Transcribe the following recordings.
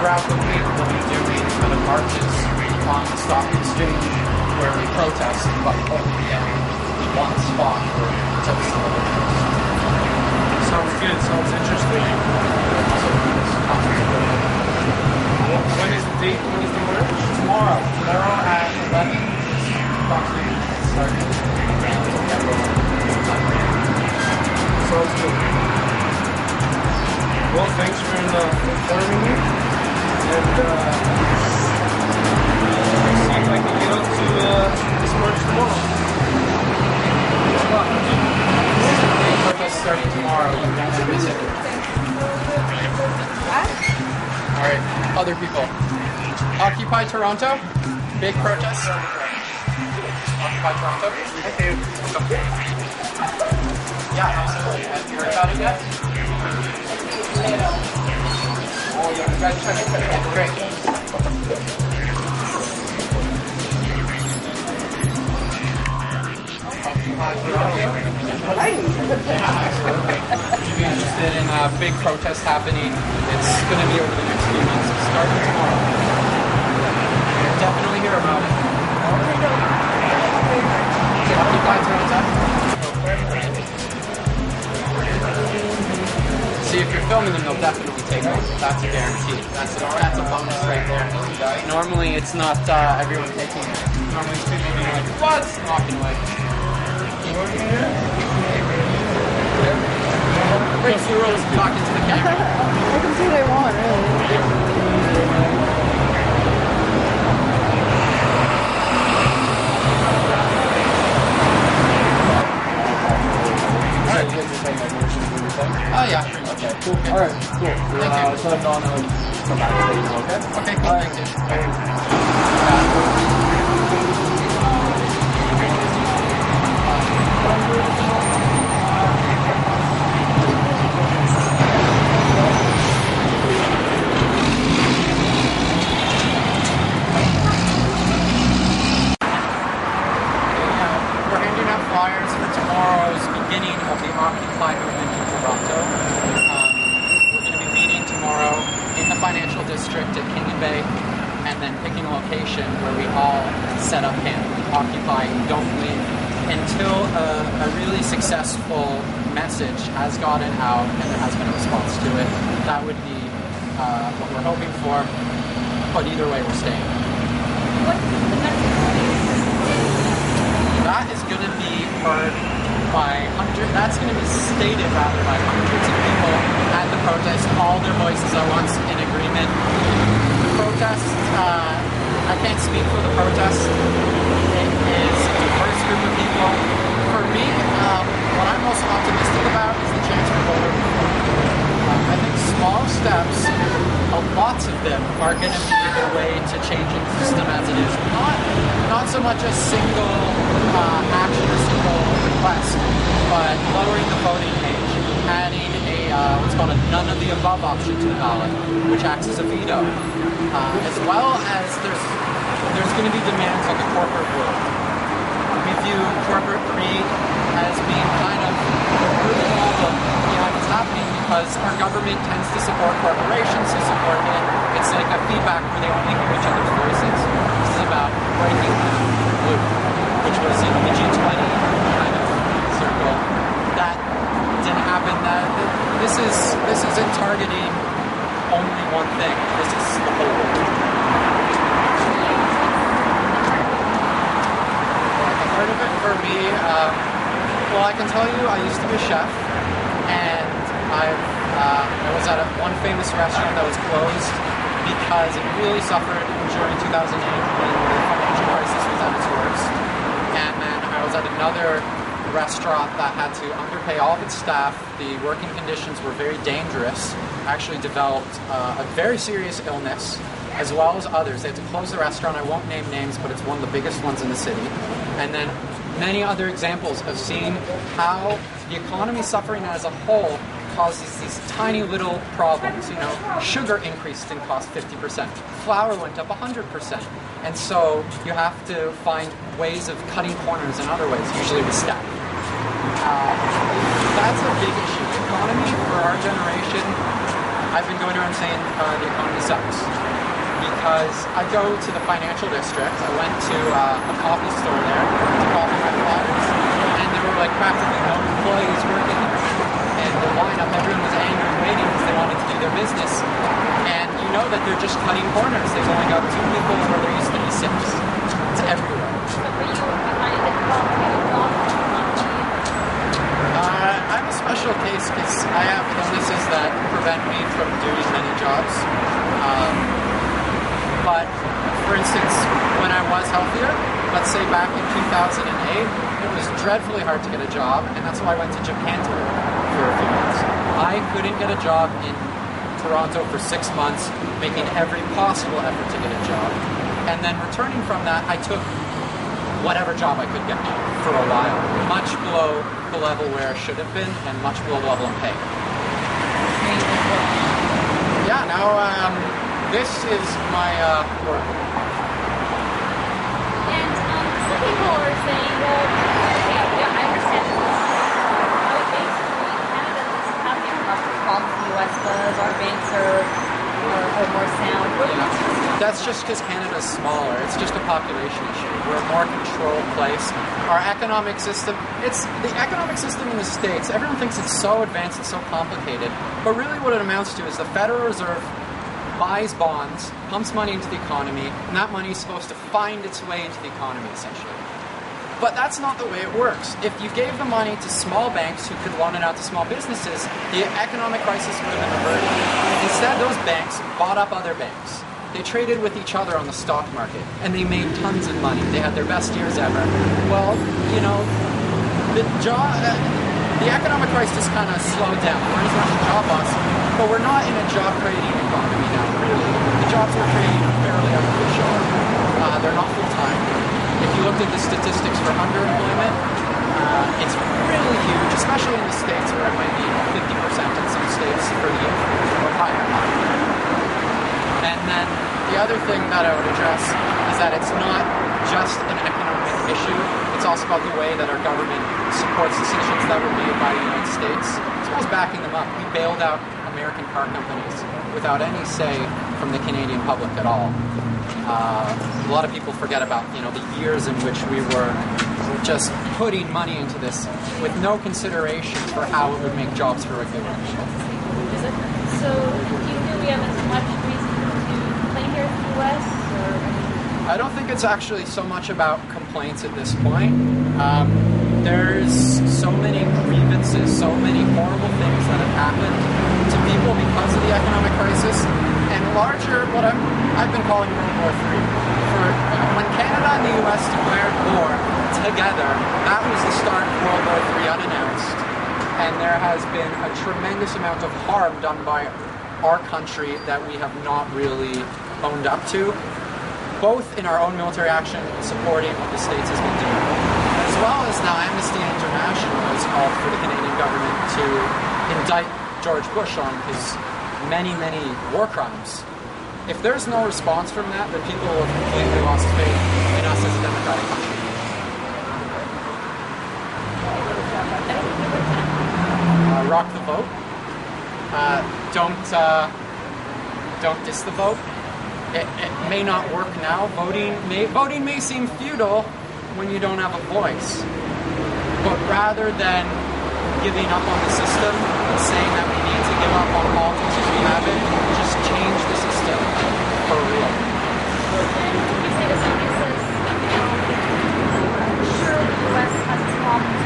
Throughout the week, we'll be doing kind of marches on the stock exchange where we protest, but only in one spot for just a little bit. Sounds good. Sounds interesting. When is the date? When is the march? Tomorrow. Tomorrow at 11. Approximately starting around Sounds good. Well, thanks for informing me. And seems like we get up to this march tomorrow. big protest starting tomorrow. You can visit. Alright, other people. Occupy Toronto. Big protest. Occupy Toronto. Okay. Yeah, absolutely. Have you heard about it yet? Oh, yeah, you guys check it. Yeah, great. Would you be interested in a big protest happening? It's going to be over the next few months, starting tomorrow. You'll definitely hear about it. Occupy Toronto. See, if you're filming them, they'll definitely take one. That's a guarantee. That's a bonus right there. Normally, it's not everyone taking it. Normally, it's people being like, what? Walking away. Great heroes talking to the camera. I can see what I want, really. Oh, yeah. Okay, cool. Alright, cool. Thank you. So I'm gonna come back and let you know, okay? Okay, cool. Thank you. We're handing out flyers for tomorrow's beginning of the Occupy movement in Toronto. We're going to be meeting tomorrow in the financial district at King and Bay, and then picking a location where we all set up camp, occupy, don't leave, until a really successful message has gotten out and there has been a response to it. That would be what we're hoping for, but either way we're staying. What's the message? That is going to be heard by hundreds, that's going to be stated rather by hundreds of people at the protest. All their voices are once in agreement. The protest, I can't speak for the protest. It is a diverse group of people. For me, what I'm most optimistic about is the chance for voter reform. I think small steps, lots of them, are going to be the way to changing the system as it is. Not so much a single action or single request, but lowering the voting age, adding a what's called a none of the above option to the ballot, which acts as a veto, as well as there's going to be demands on the corporate world. We view corporate greed as being kind of a really problem behind what's happening, because our government tends to support corporations, to support it. It's like a feedback where they only hear each other's voices. This is about breaking the loop, which was in the G20 kind of circle. That didn't happen. This isn't targeting only one thing. This is the whole world. Part of it for me, well, I can tell you, I used to be a chef, and I was at one famous restaurant that was closed because it really suffered during 2008 when the financial crisis was at its worst. And then I was at another restaurant that had to underpay all of its staff. The working conditions were very dangerous. I actually developed a very serious illness, as well as others. They had to close the restaurant. I won't name names, but it's one of the biggest ones in the city. And then many other examples of seeing how the economy suffering as a whole causes these tiny little problems. You know, sugar increased in cost 50%. Flour went up 100%. And so you have to find ways of cutting corners in other ways, usually with staff. That's a big issue. The economy for our generation, I've been going around saying the economy sucks. Because I go to the financial district. I went to a coffee store there to coffee my fathers, and there were like practically no employees working there. And the lineup, everyone was angry and waiting because they wanted to do their business. And you know that they're just cutting corners. They've only got 2 people where there used to be 6. It's everywhere. I'm a special case because I have illnesses that prevent me from doing many jobs. But, for instance, when I was healthier, let's say back in 2008, it was dreadfully hard to get a job, and that's why I went to Japan to work for a few months. I couldn't get a job in Toronto for 6 months, making every possible effort to get a job. And then returning from that, I took whatever job I could get for a while, much below the level where I should have been, and much below the level in pay. Yeah, now, this is my work. And some people are saying, well, yeah, I understand that basically Canada doesn't have the economic problems the U.S. does. Our banks are more sound. What do you think? That's just because Canada's smaller. It's just a population issue. We're a more controlled place. Our economic system, it's the economic system in the States. Everyone thinks it's so advanced and so complicated. But really what it amounts to is the Federal Reserve buys bonds, pumps money into the economy, and that money is supposed to find its way into the economy, essentially. But that's not the way it works. If you gave the money to small banks who could loan it out to small businesses, the economic crisis would have been averted. Instead, those banks bought up other banks. They traded with each other on the stock market, and they made tons of money. They had their best years ever. Well, you know, the economic crisis kind of slowed down. There weren't as much job loss, but we're not in a job-creating economy now, really. The jobs we're creating are fairly artificial. They're not full-time. If you looked at the statistics for underemployment, it's really huge, especially in the States where it might be 50% in some states for the youth or higher. And then the other thing that I would address is that it's not just an economic issue, it's also about the way that our government supports decisions that were made by the United States, as well as backing them up. We bailed out American car companies without any say from the Canadian public at all. A lot of people forget about, you know, the years in which we were just putting money into this with no consideration for how it would make jobs for regular people. So, do you feel we have as much reason to complain here in the U.S.? I don't think it's actually so much about complaints at this point. There's so many grievances, so many horrible things that have happened to people because of the economic crisis, and larger, what I've been calling World War III. When Canada and the U.S. declared war together, that was the start of World War III unannounced, and there has been a tremendous amount of harm done by our country that we have not really owned up to, both in our own military action supporting what the States has been doing, as well as now Amnesty International has called for the Canadian government to indict George Bush on his many, many war crimes. If there's no response from that, then people will have completely lost faith in us as a democratic country. Rock the vote. Don't diss the vote. It may not work now. Voting may seem futile when you don't have a voice. But rather than giving up on the system and saying that we need to give up on politics as we have it, just change the system for real. You say to somebody who says, sure, the U.S. has its problems,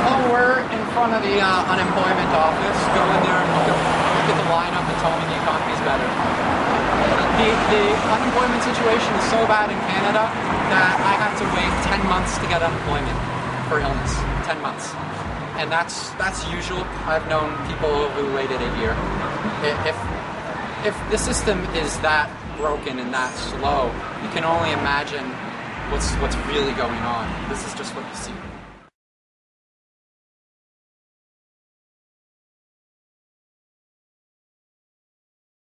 Oh, we're front of the unemployment office, go in there and look at the lineup and tell me the economy's better. The unemployment situation is so bad in Canada that I had to wait 10 months to get unemployment for illness. 10 months. And that's usual. I've known people who waited a year. If the system is that broken and that slow, you can only imagine what's really going on. This is just what you see.